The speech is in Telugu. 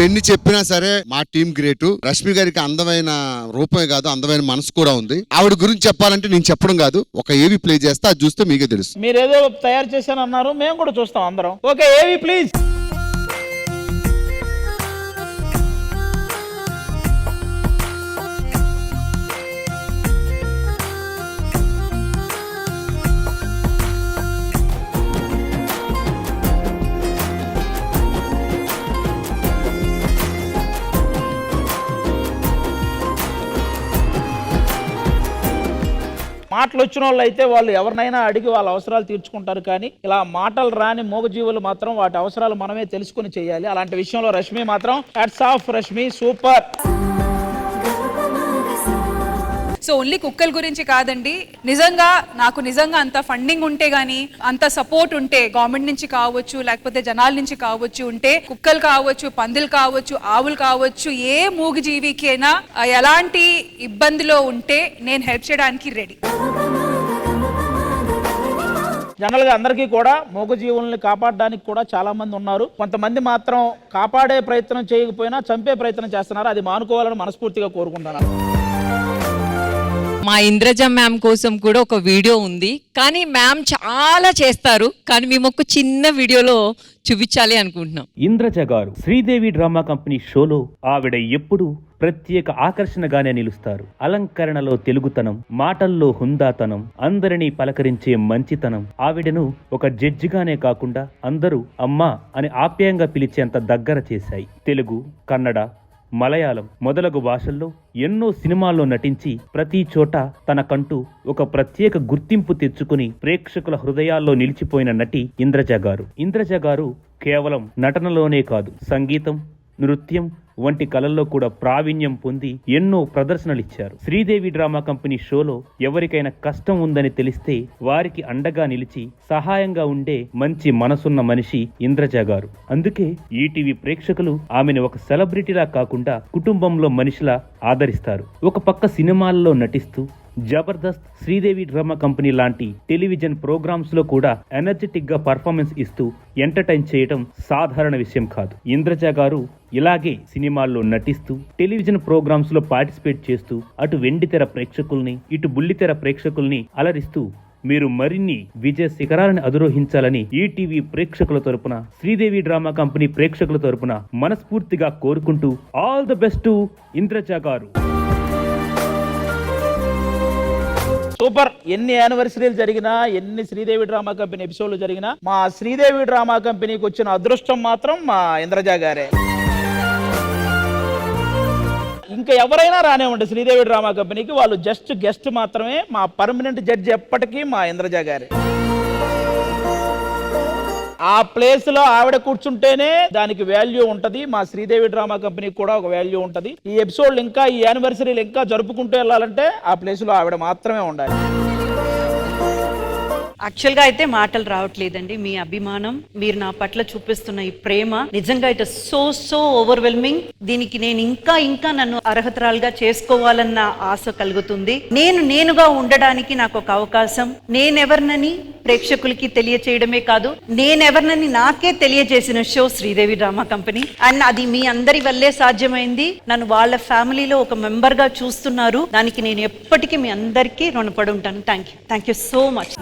ఎన్ని చెప్పినా సరే మా టీం గ్రేట్. రష్మి గారికి అందమైన రూపమే కాదు, అందమైన మనసు కూడా ఉంది. ఆవిడ గురించి చెప్పాలంటే నేను చెప్పడం కాదు, ఒక ఏవి ప్లే చేస్తే అది చూస్తే మీకే తెలుసు. మీరు ఏదో తయారు చేశాను అన్నారు, మేము కూడా చూస్తాం అందరం. ఓకే, ఏవి ప్లీజ్. మాటలు వచ్చిన వాళ్ళు అయితే వాళ్ళు ఎవరినైనా అడిగి వాళ్ళ అవసరాలు తీర్చుకుంటారు. కానీ ఇలా మాటలు రాని మూగజీవులు మాత్రం వాటి అవసరాలు మనమే తెలుసుకుని చేయాలి. అలాంటి విషయంలో రష్మి మాత్రం hats off. Rashmi super. So only కుక్కల గురించి కాదండి, నిజంగా నాకు నిజంగా అంత ఫండింగ్ ఉంటే గానీ, అంత సపోర్ట్ ఉంటే గవర్నమెంట్ నుంచి కావచ్చు, లేకపోతే జనాల నుంచి కావచ్చు ఉంటే, కుక్కలు కావచ్చు, పందులు కావచ్చు, ఆవులు కావచ్చు, ఏ మూగజీవికి అయినా ఎలాంటి ఇబ్బందిలో ఉంటే నేను హెల్ప్ చేయడానికి రెడీ. జనరల్ గా అందరికీ కూడా మూగజీవుల్ని కాపాడడానికి కూడా చాలా మంది ఉన్నారు. కొంతమంది మాత్రం కాపాడే ప్రయత్నం చేయకపోయినా చంపే ప్రయత్నం చేస్తున్నారు. అది మానుకోవాలని మనస్ఫూర్తిగా కోరుకుంటున్నారు. మా ఇంద్రజ మ్యామ్ కోసం కూడా ఒక వీడియో ఉంది, కానీ మ్యామ్ చాలా చేస్తారు, కానీ మేము ఒక చిన్న వీడియోలో చూపించాలి అనుకుంటున్నాం. ఇంద్రజ గారు శ్రీదేవి డ్రామా కంపెనీ షోలో ఆవిడ ఎప్పుడు ప్రత్యేక ఆకర్షణగానే నిలుస్తారు. అలంకరణలో తెలుగుతనం, మాటల్లో హుందాతనం, అందరినీ పలకరించే మంచితనం ఆవిడను ఒక జడ్జిగానే కాకుండా అందరూ అమ్మా అని ఆప్యాయంగా పిలిచేంత దగ్గర చేశాయి. తెలుగు, కన్నడ, మలయాళం మొదలగు భాషల్లో ఎన్నో సినిమాల్లో నటించి ప్రతి చోట తనకంటూ ఒక ప్రత్యేక గుర్తింపు తెచ్చుకుని ప్రేక్షకుల హృదయాల్లో నిలిచిపోయిన నటి ఇంద్రజ గారు. ఇంద్రజ గారు కేవలం నటనలోనే కాదు, సంగీతం, నృత్యం వంటి కళల్లో కూడా ప్రావీణ్యం పొంది ఎన్నో ప్రదర్శనలిచ్చారు. శ్రీదేవి డ్రామా కంపెనీ షోలో ఎవరికైనా కష్టం ఉందని తెలిస్తే వారికి అండగా నిలిచి సహాయంగా ఉండే మంచి మనసున్న మనిషి ఇంద్రజ గారు. అందుకే ఈటీవీ ప్రేక్షకులు ఆమెను ఒక సెలబ్రిటీలా కాకుండా కుటుంబంలో మనిషిలా ఆదరిస్తారు. ఒక పక్క సినిమాల్లో నటిస్తూ జబర్దస్త్, శ్రీదేవి డ్రామా కంపెనీ లాంటి టెలివిజన్ ప్రోగ్రామ్స్ లో కూడా ఎనర్జెటిక్ గా పర్ఫార్మెన్స్ ఇస్తూ ఎంటర్టైన్ చేయడం సాధారణ విషయం కాదు. ఇంద్రజ గారు ఇలాగే సినిమాల్లో నటిస్తూ టెలివిజన్ ప్రోగ్రామ్స్ లో పార్టిసిపేట్ చేస్తూ అటు వెండితెర ప్రేక్షకుల్ని ఇటు బుల్లితెర ప్రేక్షకుల్ని అలరిస్తూ మీరు మరిన్ని విజయ శిఖరాలను అధిరోహించాలని ఈటీవీ ప్రేక్షకుల తరపున, శ్రీదేవి డ్రామా కంపెనీ ప్రేక్షకుల తరపున మనస్ఫూర్తిగా కోరుకుంటూ all the best to Indraja గారు. సూపర్. ఎన్ని యానివర్సరీలు జరిగినా, ఎన్ని శ్రీదేవి డ్రామా కంపెనీ ఎపిసోడ్లు జరిగినా, మా శ్రీదేవి డ్రామా కంపెనీకి వచ్చిన అదృష్టం మాత్రం మా ఇంద్రజ గారే. ఇంకా ఎవరైనా రానివ్వండి శ్రీదేవి డ్రామా కంపెనీకి, వాళ్ళు జస్ట్ గెస్ట్ మాత్రమే. మా పర్మనెంట్ జడ్జి ఎప్పటికీ మా ఇంద్రజ గారే. ఆ ప్లేస్ లో ఆవిడ కూర్చుంటేనే దానికి వాల్యూ ఉంటది. మా శ్రీదేవి డ్రామా కంపెనీకి కూడా ఒక వాల్యూ ఉంటది. ఈ ఎపిసోడ్లు ఇంకా, ఈ యానివర్సరీలు ఇంకా జరుపుకుంటూ వెళ్ళాలంటే ఆ ప్లేస్ లో ఆవిడ మాత్రమే ఉండాలి. యాక్చువల్గా అయితే మాటలు రావట్లేదండి. మీ అభిమానం, మీరు నా పట్ల చూపిస్తున్న ఈ ప్రేమ నిజంగా ఇట్ ఇస్ సో ఓవర్వెల్మింగ్. దీనికి నేను ఇంకా నన్ను అర్హతరాలుగా చేసుకోవాలన్న ఆశ కలుగుతుంది. నేనుగా ఉండడానికి నాకు ఒక అవకాశం, నేనెవరినని ప్రేక్షకులకి తెలియచేయడమే కాదు, నేనెవరినని నాకే తెలియజేసిన show Sridevi drama company. And అది మీ అందరి వల్లే సాధ్యమైంది. నన్ను వాళ్ళ ఫ్యామిలీలో ఒక మెంబర్ గా చూస్తున్నారు. దానికి నేను ఎప్పటికీ మీ అందరికీ రుణపడి ఉంటాను. Thank you so much.